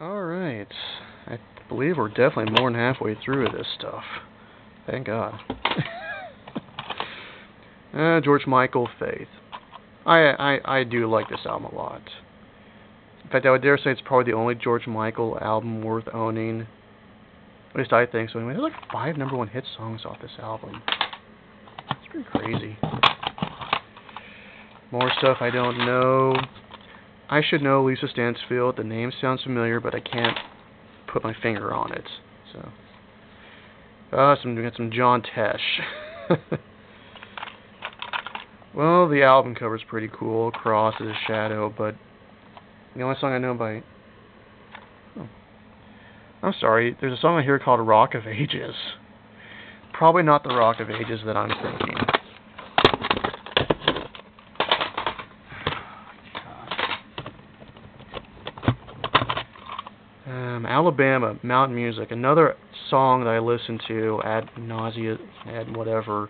Alright. I believe we're definitely more than halfway through this stuff. Thank God. George Michael, Faith. I do like this album a lot. In fact, I would dare say it's probably the only George Michael album worth owning. At least I think so. Anyway, there's like 5 #1 hit songs off this album. It's pretty crazy. More stuff I don't know. I should know Lisa Stansfield. The name sounds familiar, but I can't put my finger on it. So, we got some John Tesh. Well, the album cover's pretty cool. Cross is a shadow, but the only song I know by... Oh. I'm sorry, there's a song on here called Rock of Ages. Probably not the Rock of Ages that I'm thinking. Alabama, Mountain Music, another song that I listened to ad nauseam, whatever,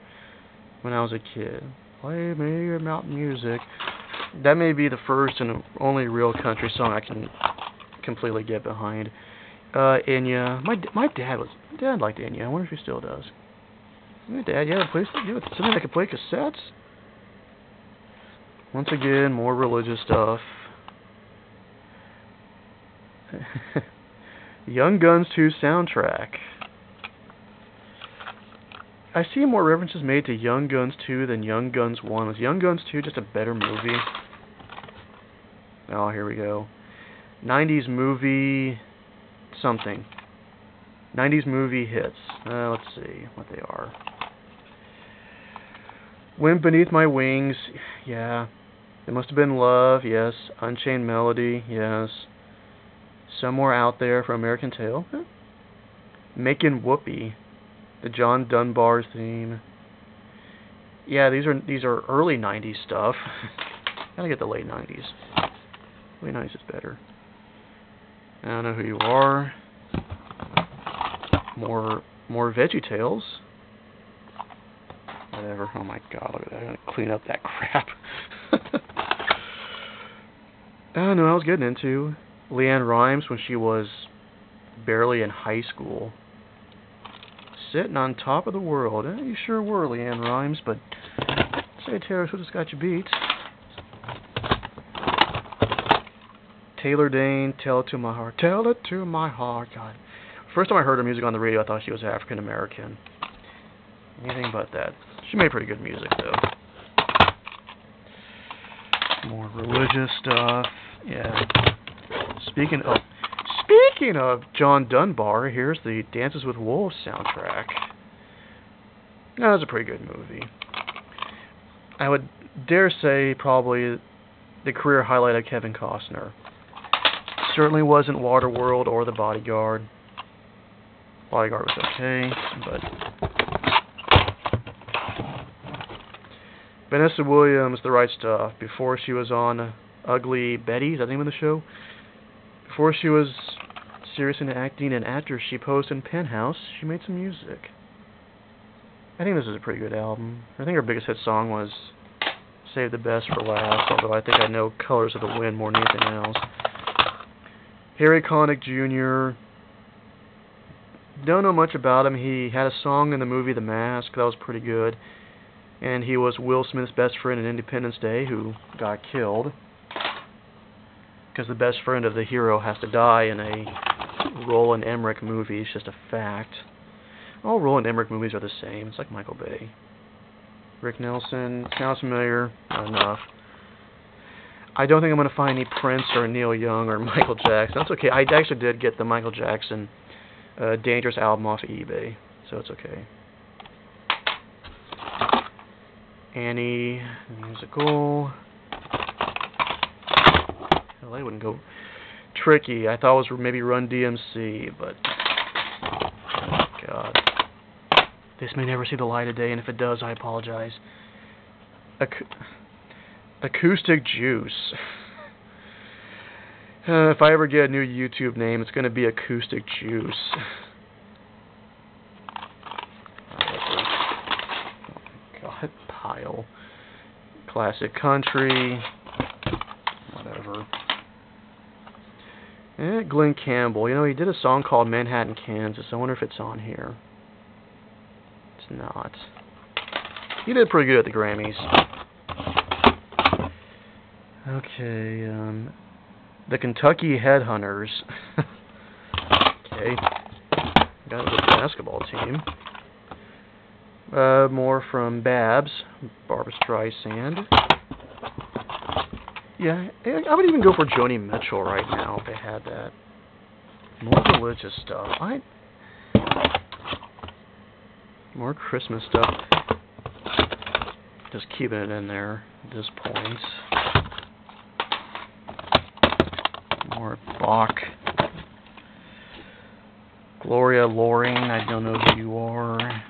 when I was a kid. Play me your mountain music. That may be the first and only real country song I can completely get behind. Enya. My dad liked Enya. I wonder if he still does. My dad, something that could play cassettes. Once again, more religious stuff. Young Guns 2 soundtrack. I see more references made to Young Guns 2 than Young Guns 1. Was Young Guns 2 just a better movie? Oh, here we go. 90s movie something. 90s movie hits. Let's see what they are. Wind Beneath My Wings. Yeah. It Must Have Been Love. Yes. Unchained Melody. Yes. Somewhere Out There for American Tail. Making Whoopee. The John Dunbar theme. Yeah, these are early 90s stuff. Gotta get the late 90s. Late 90s is better. I don't know who you are. More Veggie Tales. Whatever. Oh my God, look at that. I'm gonna clean up that crap. I don't know what I was getting into. Leanne Rimes when she was barely in high school. Sitting on top of the world. You sure were, Leanne Rimes, but say Taylor Swift has got you beat. Taylor Dane, Tell It To My Heart. Tell It To My Heart. God. First time I heard her music on the radio, I thought she was African American. Anything but that. She made pretty good music, though. More religious stuff. Yeah. Speaking of John Dunbar, here's the Dances with Wolves soundtrack. That was a pretty good movie. I would dare say probably the career highlight of Kevin Costner. Certainly wasn't Waterworld or The Bodyguard. Bodyguard was okay, but... Vanessa Williams, The Right Stuff. Before she was on Ugly Betty, is that the name of the show? Before she was serious into acting and after she posed in Penthouse, she made some music. I think this is a pretty good album. I think her biggest hit song was Save the Best for Last, although I think I know Colors of the Wind more than anything else. Harry Connick Jr. Don't know much about him. He had a song in the movie The Mask that was pretty good. And he was Will Smith's best friend in Independence Day who got killed. Because the best friend of the hero has to die in a Roland Emmerich movie. It's just a fact. All Roland Emmerich movies are the same. It's like Michael Bay. Rick Nelson. Sounds familiar. Not enough. I don't think I'm going to find any Prince or Neil Young or Michael Jackson. That's okay. I actually did get the Michael Jackson Dangerous album off of eBay. So it's okay. Annie, musical. Hell, I wouldn't go Tricky. I thought it was maybe Run DMC, but oh God, this may never see the light of day, and if it does, I apologize. Acoustic Juice. If I ever get a new YouTube name, it's going to be Acoustic Juice. Pile. Classic country. Whatever. Glenn Campbell. You know, he did a song called Manhattan, Kansas. I wonder if it's on here. It's not. He did pretty good at the Grammys. Okay, the Kentucky Headhunters. Okay. Got a good basketball team. More from Babs, Barbra Streisand. Yeah, I would even go for Joni Mitchell right now if they had that. More religious stuff. More Christmas stuff. Just keeping it in there at this point. More Bach. Gloria Loring, I don't know who you are.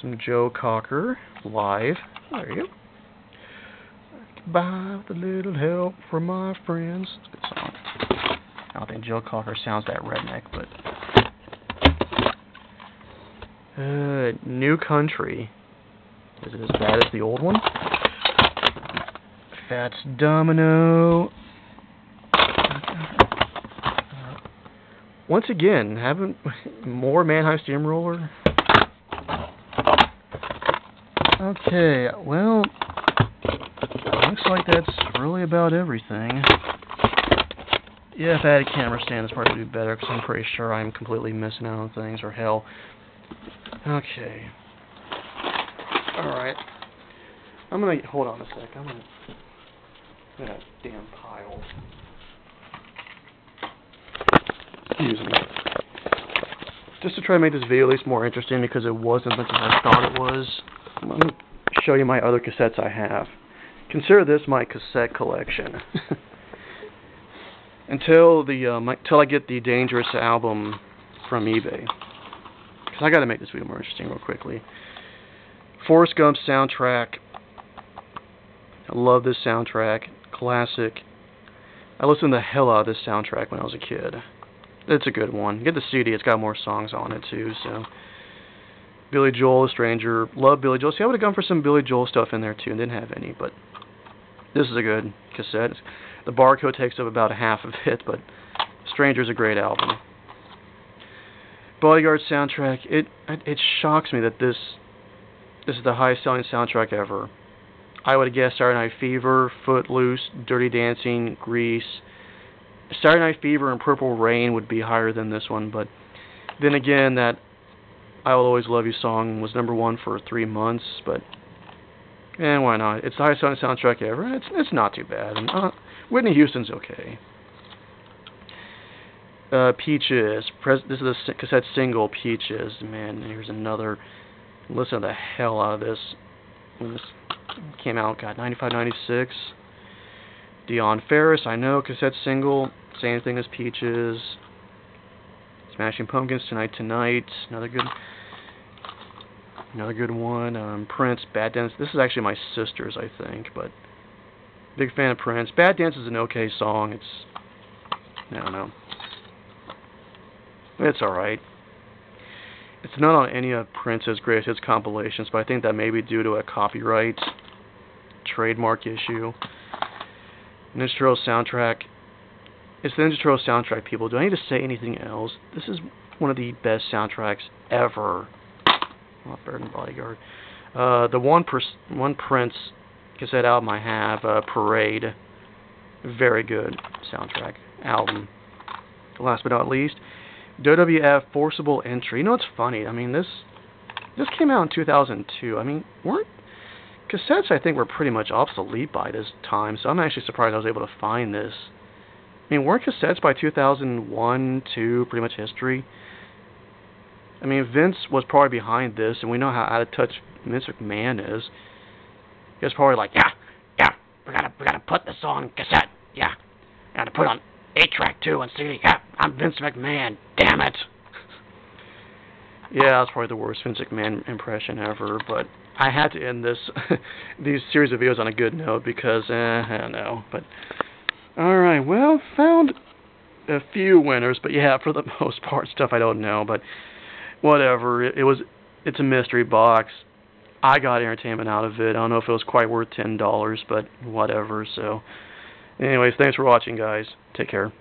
Some Joe Cocker, live. There you go. Goodbye with a little help from my friends. It's a good song. I don't think Joe Cocker sounds that redneck, but... New Country. Is it as bad as the old one? Fats Domino. Once again, haven't more Mannheim Steamroller? Okay, well, looks like that's really about everything. Yeah, if I had a camera stand, this probably would be better, because I'm pretty sure I'm completely missing out on things, or hell. Okay. Alright. I'm gonna, hold on a sec, I'm gonna that damn pile. Excuse me. Just to try to make this video at least more interesting, because it wasn't as much as I thought it was, I'm going to show you my other cassettes I have. Consider this my cassette collection. until I get the Dangerous album from eBay. Because I got to make this video more interesting real quickly. Forrest Gump soundtrack. I love this soundtrack. Classic. I listened the hell out of this soundtrack when I was a kid. It's a good one. Get the CD, it's got more songs on it too, so. Billy Joel, A Stranger. Love Billy Joel. See, I would have gone for some Billy Joel stuff in there too, and didn't have any, but this is a good cassette. The barcode takes up about half of it, but Stranger's a great album. Bodyguard soundtrack. It shocks me that this is the highest selling soundtrack ever. I would have guessed Saturday Night Fever, Footloose, Dirty Dancing, Grease. Saturday Night Fever and Purple Rain would be higher than this one, but then again, that I Will Always Love You song was #1 for 3 months, but why not? It's the highest selling soundtrack ever. It's not too bad. And, Whitney Houston's okay. Peaches. This is a cassette single, Peaches. Man, here's another. Listen to the hell out of this. When this came out, God, 95, 96. Dion Ferris, I know, cassette single. Same thing as Peaches. Smashing Pumpkins, Tonight Tonight. Another good one. Prince, Bad Dance. This is actually my sister's, I think, but big fan of Prince. Bad Dance is an okay song. I don't know. It's alright. It's not on any of Prince's greatest hits compilations, but I think that may be due to a copyright trademark issue. Ninja Turtles soundtrack. It's the Ninja Turtles soundtrack, people. Do I need to say anything else? This is one of the best soundtracks ever. Not better than Bodyguard. The one Prince cassette album I have, Parade. Very good soundtrack album. Last but not least, WWF Forcible Entry. You know what's funny? I mean, this came out in 2002. I mean, cassettes, I think, were pretty much obsolete by this time, so I'm actually surprised I was able to find this. I mean, weren't cassettes by 2001, 2 pretty much history? I mean, Vince was probably behind this, and we know how out of touch Vince McMahon is. He was probably like, yeah, we gotta put this on cassette, yeah. We gotta put it on 8-track too and CD, yeah, I'm Vince McMahon, damn it. Yeah, that's probably the worst Vince McMahon impression ever, but I had to end these series of videos on a good note because, I don't know, but, alright, well, found a few winners, but yeah, for the most part, stuff I don't know, but whatever, it's a mystery box. I got entertainment out of it. I don't know if it was quite worth $10, but whatever, so Anyways, thanks for watching, guys. Take care.